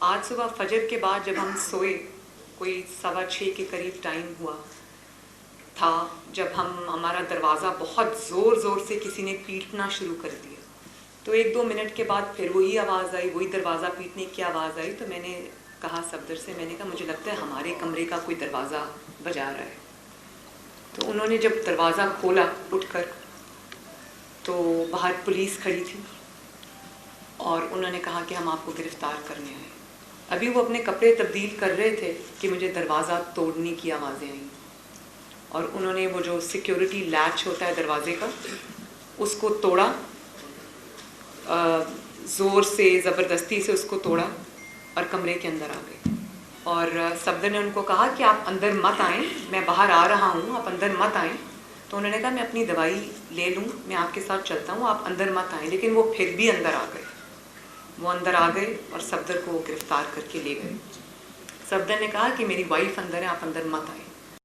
आज सुबह फजर के बाद जब हम सोए, कोई 6:15 के करीब टाइम हुआ था, जब हमारा दरवाज़ा बहुत ज़ोर से किसी ने पीटना शुरू कर दिया। तो 1-2 मिनट के बाद फिर वही आवाज़ आई, वही दरवाज़ा पीटने की आवाज़ आई। तो मैंने कहा सफदर से, मैंने कहा मुझे लगता है हमारे कमरे का कोई दरवाज़ा बजा रहा है। तो उन्होंने जब दरवाज़ा खोला उठकर, तो बाहर पुलिस खड़ी थी और उन्होंने कहा कि हम आपको गिरफ़्तार करने आए। अभी वो अपने कपड़े तब्दील कर रहे थे कि मुझे दरवाज़ा तोड़ने की आवाज़ें आईं और उन्होंने वो जो सिक्योरिटी लैच होता है दरवाज़े का, उसको तोड़ा, ज़ोर से ज़बरदस्ती से उसको तोड़ा और कमरे के अंदर आ गए। और सफदर ने उनको कहा कि आप अंदर मत आएँ, मैं बाहर आ रहा हूँ, आप अंदर मत आएँ। तो उन्होंने कहा मैं अपनी दवाई ले लूँ, मैं आपके साथ चलता हूँ, आप अंदर मत आएँ। लेकिन वो फिर भी अंदर आ गए। वो अंदर आ गए और सफदर को गिरफ़्तार करके ले गए। सफदर ने कहा कि मेरी वाइफ अंदर है, आप अंदर मत आए।